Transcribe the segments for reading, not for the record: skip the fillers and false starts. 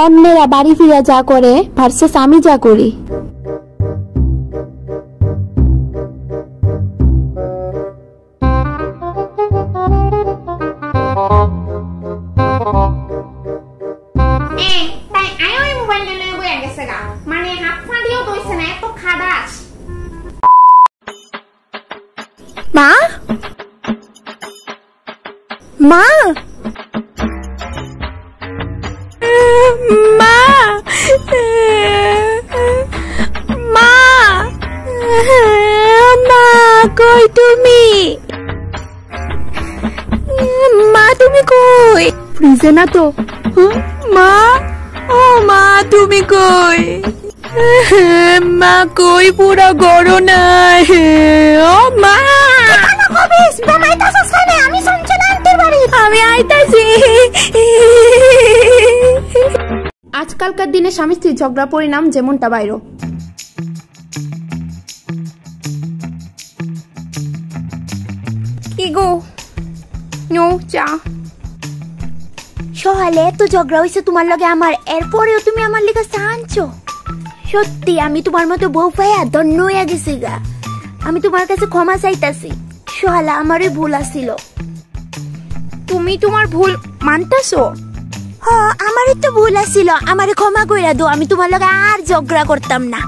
অন্যেরা বাড়ি ফিরা যা করে ভার্সেস আমি যা করি। মা মা মা মা মা কই তুমি? মা তুমি কই? ফ্রিজে না তো? মা ও মা তুমি কই? মা কই পুরা গড়ো নাই। ও মা আমি আইতাছি। আজকালকার দিনে স্বামী স্ত্রী ঝগড়ার পরিণাম যেমনটা বাইরো। কি গো নো চা? সকালে এত ঝগড়া হয়েছে তোমার লগে আমার, এরপরেও তুমি আমার লেগে চা আনছো? সত্যি আমি তোমার মতো বউ পাইয়া ধন্য হইয়া গেছি গা। আমি তোমার কাছে ক্ষমা চাইতাছি, সোহালা আমারই ভুল আছিল। তুমি তোমার ভুল মানতাছো? হ আমারই তো ভুল আছিল, আমারে ক্ষমা কইরা দাও, আমি তোমার লগে আর ঝগড়া করতাম না।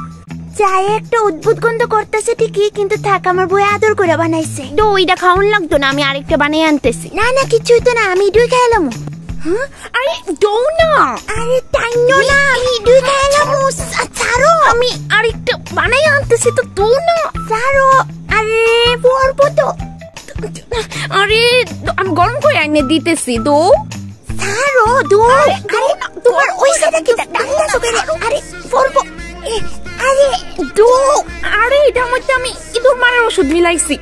চায়ে একটা উদ্ভুত গন্ধ করতেছে ঠিকই, কিন্তু থাক আমার বই আদর করে বানাইছে। ওইটা খাওয়ান লাগতো না, আমি আরেকটা বানিয়ে আনতেছি। না না কিছুই তো না, আমি দুই খাইলাম। আরে দৌ না, আরে টাইনো না, আমি দুই খাইলাম। ছাড়ো, আমি আরেকটা বানিয়ে আনতেছি তো দৌ না। ছাড়ো, আরে পড়বো তো। আরে আমি গরম করে এনে দিতেছি দৌ। ছাড়ো দৌ। আরে তোমার ওই সাইডে কি ডাক্তার সুগারে? আরে পড়বো। আরে দৌ। আরে এটার মধ্যে আমি ইঁদুর মারার ওষুধ মিলাইছি।